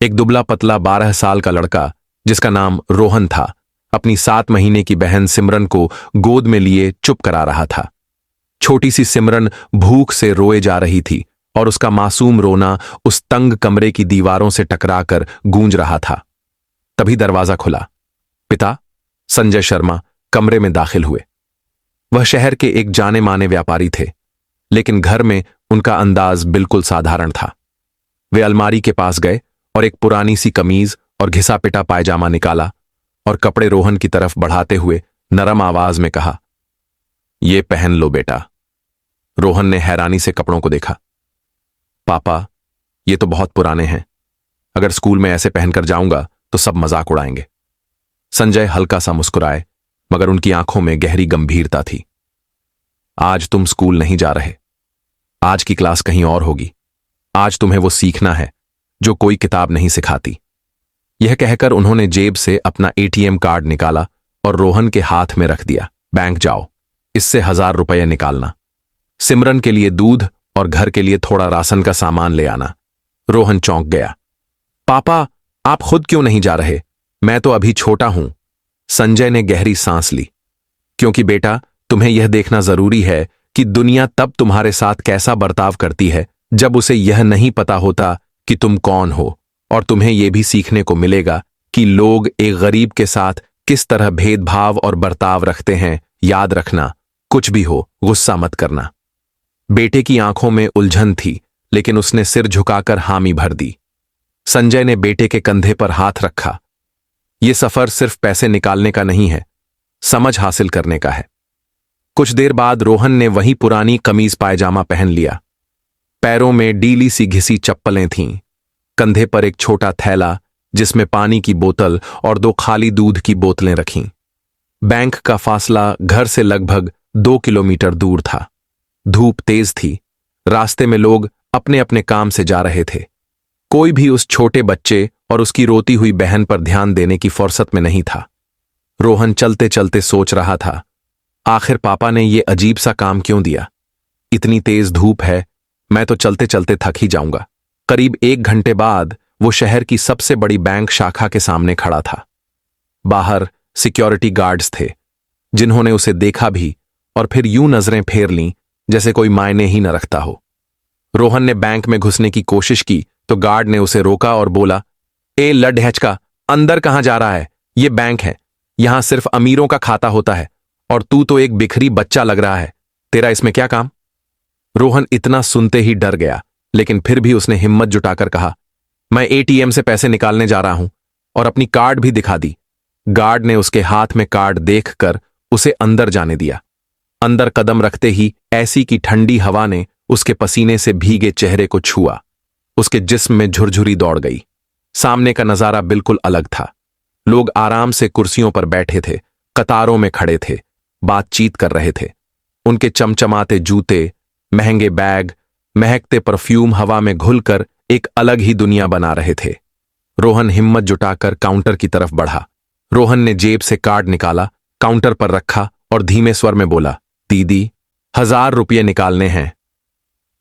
एक दुबला पतला 12 साल का लड़का जिसका नाम रोहन था, अपनी 7 महीने की बहन सिमरन को गोद में लिए चुप करा रहा था। छोटी सी सिमरन भूख से रोए जा रही थी और उसका मासूम रोना उस तंग कमरे की दीवारों से टकराकर गूंज रहा था। तभी दरवाजा खुला। पिता संजय शर्मा कमरे में दाखिल हुए। वह शहर के एक जाने माने व्यापारी थे, लेकिन घर में उनका अंदाज बिल्कुल साधारण था। वे अलमारी के पास गए और एक पुरानी सी कमीज और घिसा पिटा पायजामा निकाला और कपड़े रोहन की तरफ बढ़ाते हुए नरम आवाज में कहा, "ये पहन लो बेटा।" रोहन ने हैरानी से कपड़ों को देखा। "पापा, ये तो बहुत पुराने हैं। अगर स्कूल में ऐसे पहनकर जाऊंगा तो सब मजाक उड़ाएंगे।" संजय हल्का सा मुस्कुराए, मगर उनकी आंखों में गहरी गंभीरता थी। "आज तुम स्कूल नहीं जा रहे। आज की क्लास कहीं और होगी। आज तुम्हें वो सीखना है जो कोई किताब नहीं सिखाती।" यह कहकर उन्होंने जेब से अपना एटीएम कार्ड निकाला और रोहन के हाथ में रख दिया। "बैंक जाओ, इससे 1000 रुपये निकालना। सिमरन के लिए दूध और घर के लिए थोड़ा राशन का सामान ले आना।" रोहन चौंक गया। "पापा, आप खुद क्यों नहीं जा रहे? मैं तो अभी छोटा हूं।" संजय ने गहरी सांस ली। "क्योंकि बेटा, तुम्हें यह देखना जरूरी है कि दुनिया तब तुम्हारे साथ कैसा बर्ताव करती है जब उसे यह नहीं पता होता कि तुम कौन हो, और तुम्हें यह भी सीखने को मिलेगा कि लोग एक गरीब के साथ किस तरह भेदभाव और बर्ताव रखते हैं। याद रखना, कुछ भी हो, गुस्सा मत करना।" बेटे की आंखों में उलझन थी, लेकिन उसने सिर झुकाकर हामी भर दी। संजय ने बेटे के कंधे पर हाथ रखा। "यह सफर सिर्फ पैसे निकालने का नहीं है, समझ हासिल करने का है।" कुछ देर बाद रोहन ने वही पुरानी कमीज पायजामा पहन लिया। पैरों में डीली सी घिसी चप्पलें थीं, कंधे पर एक छोटा थैला जिसमें पानी की बोतल और 2 खाली दूध की बोतलें रखीं। बैंक का फासला घर से लगभग 2 किलोमीटर दूर था। धूप तेज थी। रास्ते में लोग अपने अपने काम से जा रहे थे। कोई भी उस छोटे बच्चे और उसकी रोती हुई बहन पर ध्यान देने की फुर्सत में नहीं था। रोहन चलते चलते सोच रहा था, आखिर पापा ने ये अजीब सा काम क्यों दिया? इतनी तेज धूप है, मैं तो चलते चलते थक ही जाऊंगा। करीब 1 घंटे बाद वो शहर की सबसे बड़ी बैंक शाखा के सामने खड़ा था। बाहर सिक्योरिटी गार्ड्स थे, जिन्होंने उसे देखा भी और फिर यूं नजरें फेर लीं जैसे कोई मायने ही न रखता हो। रोहन ने बैंक में घुसने की कोशिश की तो गार्ड ने उसे रोका और बोला, "ए लड्ढहचका, अंदर कहां जा रहा है? ये बैंक है, यहां सिर्फ अमीरों का खाता होता है, और तू तो एक बिखरी बच्चा लग रहा है। तेरा इसमें क्या काम?" रोहन इतना सुनते ही डर गया, लेकिन फिर भी उसने हिम्मत जुटाकर कहा, "मैं एटीएम से पैसे निकालने जा रहा हूं," और अपनी कार्ड भी दिखा दी। गार्ड ने उसके हाथ में कार्ड देखकर उसे अंदर जाने दिया। अंदर कदम रखते ही ऐसी की ठंडी हवा ने उसके पसीने से भीगे चेहरे को छुआ। उसके जिस्म में झुरझुरी दौड़ गई। सामने का नजारा बिल्कुल अलग था। लोग आराम से कुर्सियों पर बैठे थे, कतारों में खड़े थे, बातचीत कर रहे थे। उनके चमचमाते जूते, महंगे बैग, महकते परफ्यूम हवा में घुलकर एक अलग ही दुनिया बना रहे थे। रोहन हिम्मत जुटाकर काउंटर की तरफ बढ़ा। रोहन ने जेब से कार्ड निकाला, काउंटर पर रखा और धीमे स्वर में बोला, "दीदी, 1000 रुपये निकालने हैं।"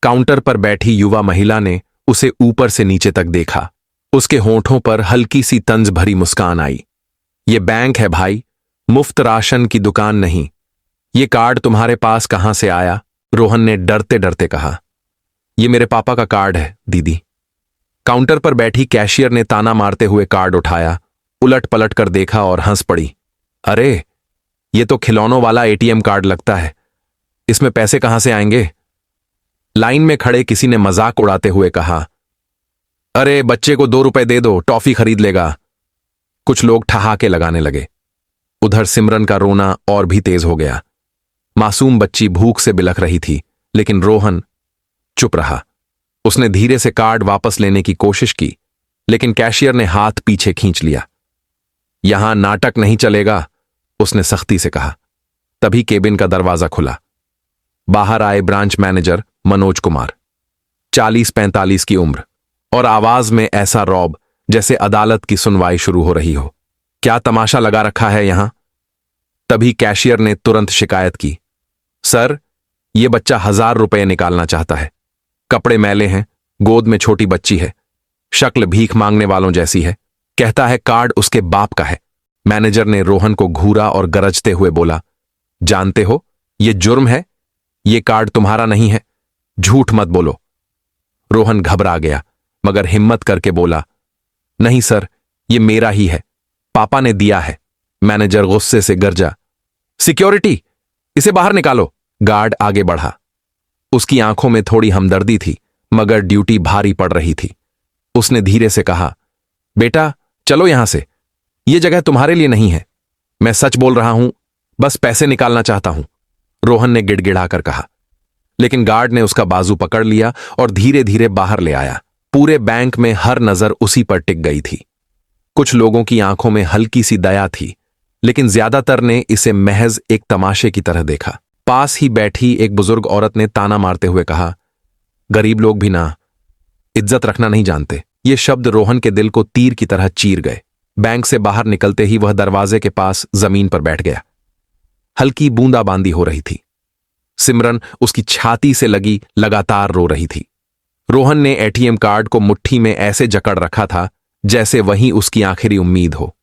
काउंटर पर बैठी युवा महिला ने उसे ऊपर से नीचे तक देखा। उसके होंठों पर हल्की सी तंज भरी मुस्कान आई। "ये बैंक है भाई, मुफ्त राशन की दुकान नहीं। ये कार्ड तुम्हारे पास कहां से आया?" रोहन ने डरते डरते कहा। "ये मेरे पापा का कार्ड है दीदी।" काउंटर पर बैठी कैशियर ने ताना मारते हुए कार्ड उठाया, उलट पलट कर देखा और हंस पड़ी। "अरे, ये तो खिलौनों वाला एटीएम कार्ड लगता है। इसमें पैसे कहां से आएंगे?" लाइन में खड़े किसी ने मजाक उड़ाते हुए कहा, "अरे, बच्चे को 2 रुपए दे दो, टॉफी खरीद लेगा।" कुछ लोग ठहाके लगाने लगे। उधर सिमरन का रोना और भी तेज हो गया। मासूम बच्ची भूख से बिलख रही थी, लेकिन रोहन चुप रहा। उसने धीरे से कार्ड वापस लेने की कोशिश की, लेकिन कैशियर ने हाथ पीछे खींच लिया। "यहां नाटक नहीं चलेगा," उसने सख्ती से कहा। तभी केबिन का दरवाजा खुला। बाहर आए ब्रांच मैनेजर मनोज कुमार, 40-45 की उम्र, और आवाज में ऐसा रौब जैसे अदालत की सुनवाई शुरू हो रही हो। "क्या तमाशा लगा रखा है यहां?" तभी कैशियर ने तुरंत शिकायत की, "सर, यह बच्चा 1000 रुपये निकालना चाहता है। कपड़े मैले हैं, गोद में छोटी बच्ची है। शक्ल भीख मांगने वालों जैसी है। कहता है कार्ड उसके बाप का है। मैनेजर ने रोहन को घूरा और गरजते हुए बोला, जानते हो ये जुर्म है, ये कार्ड तुम्हारा नहीं है, झूठ मत बोलो। रोहन घबरा गया मगर हिम्मत करके बोला, नहीं सर, ये मेरा ही है, पापा ने दिया है। मैनेजर गुस्से से गरजा, सिक्योरिटी, इसे बाहर निकालो। गार्ड आगे बढ़ा। उसकी आंखों में थोड़ी हमदर्दी थी मगर ड्यूटी भारी पड़ रही थी। उसने धीरे से कहा, बेटा चलो यहां से, यह जगह तुम्हारे लिए नहीं है। मैं सच बोल रहा हूं, बस पैसे निकालना चाहता हूं, रोहन ने गिड़गिड़ाकर कहा। लेकिन गार्ड ने उसका बाजू पकड़ लिया और धीरे धीरे बाहर ले आया। पूरे बैंक में हर नजर उसी पर टिक गई थी। कुछ लोगों की आंखों में हल्की सी दया थी, लेकिन ज्यादातर ने इसे महज एक तमाशे की तरह देखा। पास ही बैठी एक बुजुर्ग औरत ने ताना मारते हुए कहा, गरीब लोग भी ना इज्जत रखना नहीं जानते। ये शब्द रोहन के दिल को तीर की तरह चीर गए। बैंक से बाहर निकलते ही वह दरवाजे के पास जमीन पर बैठ गया। हल्की बूंदाबांदी हो रही थी। सिमरन उसकी छाती से लगी लगातार रो रही थी। रोहन ने एटीएम कार्ड को मुट्ठी में ऐसे जकड़ रखा था जैसे वही उसकी आखिरी उम्मीद हो।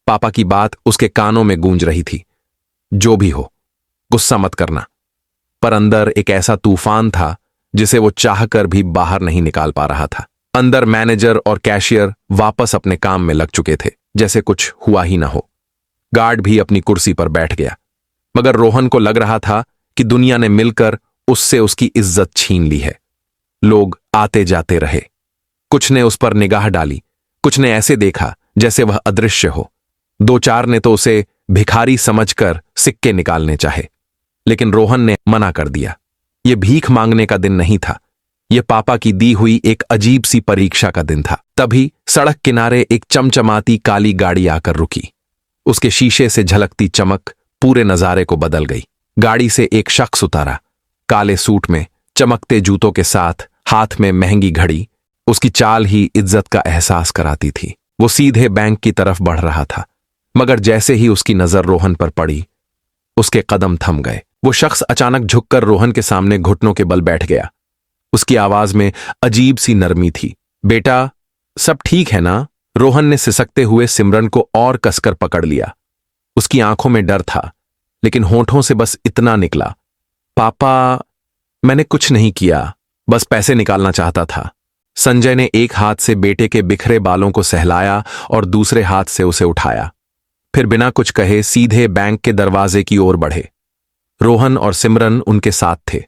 पापा की बात उसके कानों में गूंज रही थी, जो भी हो गुस्सा मत करना। पर अंदर एक ऐसा तूफान था जिसे वो चाहकर भी बाहर नहीं निकाल पा रहा था। अंदर मैनेजर और कैशियर वापस अपने काम में लग चुके थे, जैसे कुछ हुआ ही ना हो। गार्ड भी अपनी कुर्सी पर बैठ गया, मगर रोहन को लग रहा था कि दुनिया ने मिलकर उससे उसकी इज्जत छीन ली है। लोग आते जाते रहे। कुछ ने उस पर निगाह डाली, कुछ ने ऐसे देखा जैसे वह अदृश्य हो। दो चार ने तो उसे भिखारी समझकर सिक्के निकालने चाहे, लेकिन रोहन ने मना कर दिया। यह भीख मांगने का दिन नहीं था, यह पापा की दी हुई एक अजीब सी परीक्षा का दिन था। तभी सड़क किनारे एक चमचमाती काली गाड़ी आकर रुकी। उसके शीशे से झलकती चमक पूरे नजारे को बदल गई। गाड़ी से एक शख्स उतारा, काले सूट में, चमकते जूतों के साथ, हाथ में महंगी घड़ी। उसकी चाल ही इज्जत का एहसास कराती थी। वो सीधे बैंक की तरफ बढ़ रहा था, मगर जैसे ही उसकी नजर रोहन पर पड़ी, उसके कदम थम गए। वो शख्स अचानक झुककर रोहन के सामने घुटनों के बल बैठ गया। उसकी आवाज में अजीब सी नरमी थी। बेटा, सब ठीक है ना? रोहन ने सिसकते हुए सिमरन को और कसकर पकड़ लिया। उसकी आंखों में डर था, लेकिन होठों से बस इतना निकला, पापा, मैंने कुछ नहीं किया, बस पैसे निकालना चाहता था। संजय ने एक हाथ से बेटे के बिखरे बालों को सहलाया और दूसरे हाथ से उसे उठाया। फिर बिना कुछ कहे सीधे बैंक के दरवाजे की ओर बढ़े। रोहन और सिमरन उनके साथ थे।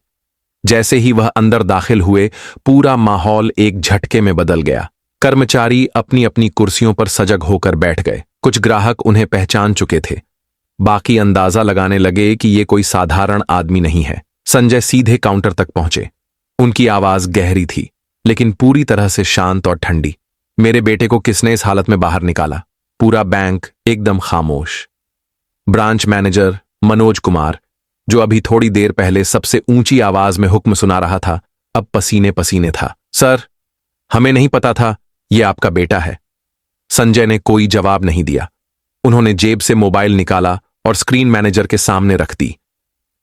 जैसे ही वह अंदर दाखिल हुए, पूरा माहौल एक झटके में बदल गया। कर्मचारी अपनी अपनी कुर्सियों पर सजग होकर बैठ गए। कुछ ग्राहक उन्हें पहचान चुके थे, बाकी अंदाजा लगाने लगे कि ये कोई साधारण आदमी नहीं है। संजय सीधे काउंटर तक पहुंचे। उनकी आवाज गहरी थी, लेकिन पूरी तरह से शांत और ठंडी। मेरे बेटे को किसने इस हालत में बाहर निकाला? पूरा बैंक एकदम खामोश। ब्रांच मैनेजर मनोज कुमार, जो अभी थोड़ी देर पहले सबसे ऊंची आवाज में हुक्म सुना रहा था, अब पसीने पसीने था। सर, हमें नहीं पता था यह आपका बेटा है। संजय ने कोई जवाब नहीं दिया। उन्होंने जेब से मोबाइल निकाला और स्क्रीन मैनेजर के सामने रख दी।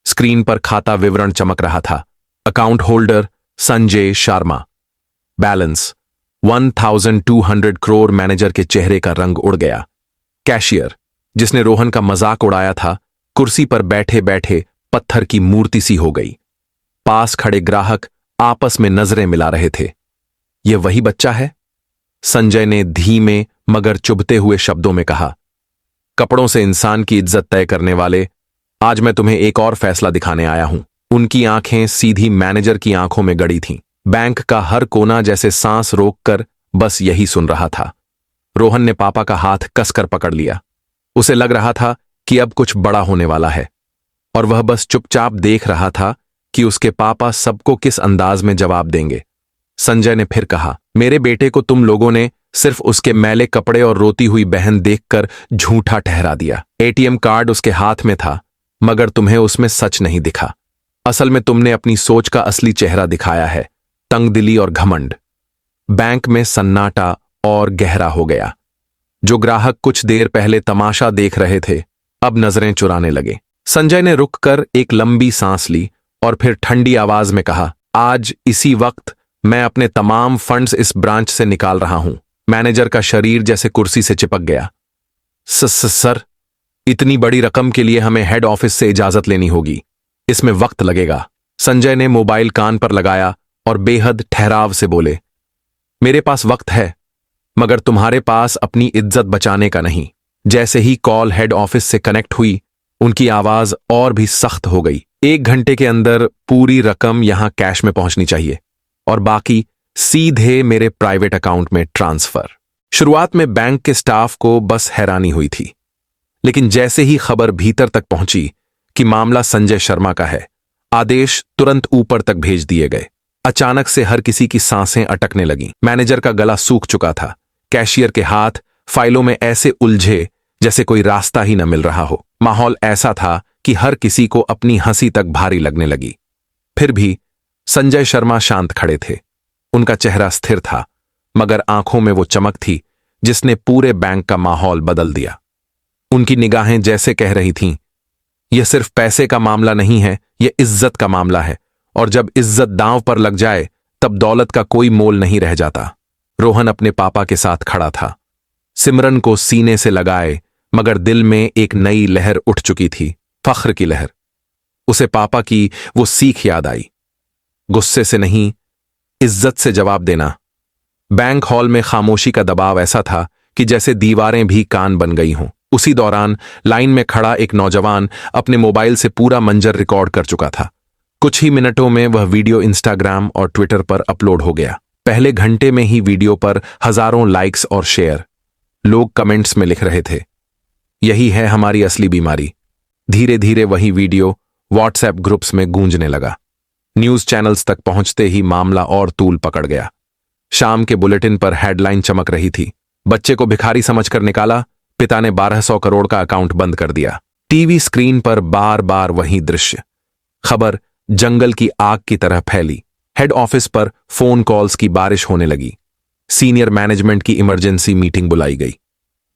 स्क्रीन पर खाता विवरण चमक रहा था। Account holder Sanjay Sharma, balance 1200 crore. Manager के चेहरे का रंग उड़ गया। कैशियर, जिसने रोहन का मजाक उड़ाया था, कुर्सी पर बैठे बैठे पत्थर की मूर्ति सी हो गई। पास खड़े ग्राहक आपस में नजरें मिला रहे थे। यह वही बच्चा है? संजय ने धीमे मगर चुभते हुए शब्दों में कहा, कपड़ों से इंसान की इज्जत तय करने वाले, आज मैं तुम्हें एक और फैसला दिखाने आया हूं। उनकी आंखें सीधी मैनेजर की आंखों में गड़ी थीं। बैंक का हर कोना जैसे सांस रोककर बस यही सुन रहा था। रोहन ने पापा का हाथ कसकर पकड़ लिया। उसे लग रहा था कि अब कुछ बड़ा होने वाला है, और वह बस चुपचाप देख रहा था कि उसके पापा सबको किस अंदाज में जवाब देंगे। संजय ने फिर कहा, मेरे बेटे को तुम लोगों ने सिर्फ उसके मैले कपड़े और रोती हुई बहन देखकर झूठा ठहरा दिया। एटीएम कार्ड उसके हाथ में था, मगर तुम्हें उसमें सच नहीं दिखा। असल में तुमने अपनी सोच का असली चेहरा दिखाया है, तंगदिली और घमंड। बैंक में सन्नाटा और गहरा हो गया। जो ग्राहक कुछ देर पहले तमाशा देख रहे थे, अब नजरें चुराने लगे। संजय ने रुककर एक लंबी सांस ली और फिर ठंडी आवाज में कहा, आज इसी वक्त मैं अपने तमाम फंड्स इस ब्रांच से निकाल रहा हूं। मैनेजर का शरीर जैसे कुर्सी से चिपक गया। सर, इतनी बड़ी रकम के लिए हमें हेड ऑफिस से इजाजत लेनी होगी, इसमें वक्त लगेगा। संजय ने मोबाइल कान पर लगाया और बेहद ठहराव से बोले, मेरे पास वक्त है, मगर तुम्हारे पास अपनी इज्जत बचाने का नहीं। जैसे ही कॉल हेड ऑफिस से कनेक्ट हुई, उनकी आवाज और भी सख्त हो गई। 1 घंटे के अंदर पूरी रकम यहां कैश में पहुंचनी चाहिए और बाकी सीधे मेरे प्राइवेट अकाउंट में ट्रांसफर। शुरुआत में बैंक के स्टाफ को बस हैरानी हुई थी, लेकिन जैसे ही खबर भीतर तक पहुंची कि मामला संजय शर्मा का है, आदेश तुरंत ऊपर तक भेज दिए गए। अचानक से हर किसी की सांसें अटकने लगीं। मैनेजर का गला सूख चुका था। कैशियर के हाथ फाइलों में ऐसे उलझे जैसे कोई रास्ता ही न मिल रहा हो। माहौल ऐसा था कि हर किसी को अपनी हंसी तक भारी लगने लगी। फिर भी संजय शर्मा शांत खड़े थे। उनका चेहरा स्थिर था, मगर आंखों में वो चमक थी जिसने पूरे बैंक का माहौल बदल दिया। उनकी निगाहें जैसे कह रही थीं, यह सिर्फ पैसे का मामला नहीं है, यह इज्जत का मामला है, और जब इज्जत दांव पर लग जाए तब दौलत का कोई मोल नहीं रह जाता। रोहन अपने पापा के साथ खड़ा था, सिमरन को सीने से लगाए, मगर दिल में एक नई लहर उठ चुकी थी, फख्र की लहर। उसे पापा की वो सीख याद आई, गुस्से से नहीं, इज्जत से जवाब देना। बैंक हॉल में खामोशी का दबाव ऐसा था कि जैसे दीवारें भी कान बन गई हों। उसी दौरान लाइन में खड़ा एक नौजवान अपने मोबाइल से पूरा मंजर रिकॉर्ड कर चुका था। कुछ ही मिनटों में वह वीडियो इंस्टाग्राम और ट्विटर पर अपलोड हो गया। पहले घंटे में ही वीडियो पर हजारों लाइक्स और शेयर। लोग कमेंट्स में लिख रहे थे, यही है हमारी असली बीमारी। धीरे धीरे वही वीडियो व्हाट्सएप ग्रुप्स में गूंजने लगा। न्यूज चैनल्स तक पहुंचते ही मामला और तूल पकड़ गया। शाम के बुलेटिन पर हेडलाइन चमक रही थी, बच्चे को भिखारी समझकर निकाला, पिता ने 1200 करोड़ का अकाउंट बंद कर दिया। टीवी स्क्रीन पर बार बार वही दृश्य। खबर जंगल की आग की तरह फैली। हेड ऑफिस पर फोन कॉल्स की बारिश होने लगी। सीनियर मैनेजमेंट की इमरजेंसी मीटिंग बुलाई गई।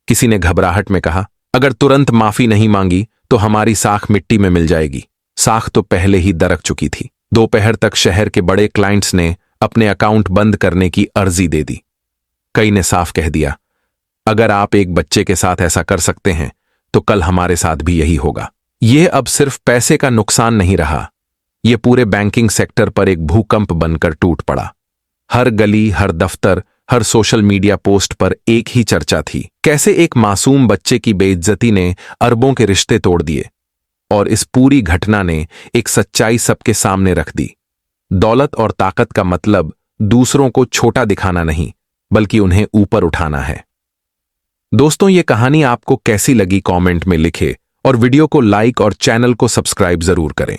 किसी ने घबराहट में कहा, अगर तुरंत माफी नहीं मांगी तो हमारी साख मिट्टी में मिल जाएगी। साख तो पहले ही दरक चुकी थी। दोपहर तक शहर के बड़े क्लाइंट्स ने अपने अकाउंट बंद करने की अर्जी दे दी। कई ने साफ कह दिया, अगर आप एक बच्चे के साथ ऐसा कर सकते हैं तो कल हमारे साथ भी यही होगा। यह अब सिर्फ पैसे का नुकसान नहीं रहा, यह पूरे बैंकिंग सेक्टर पर एक भूकंप बनकर टूट पड़ा। हर गली, हर दफ्तर, हर सोशल मीडिया पोस्ट पर एक ही चर्चा थी, कैसे एक मासूम बच्चे की बेइज्जती ने अरबों के रिश्ते तोड़ दिए। और इस पूरी घटना ने एक सच्चाई सबके सामने रख दी। दौलत और ताकत का मतलब दूसरों को छोटा दिखाना नहीं, बल्कि उन्हें ऊपर उठाना है। दोस्तों, ये कहानी आपको कैसी लगी कमेंट में लिखें और वीडियो को लाइक और चैनल को सब्सक्राइब जरूर करें।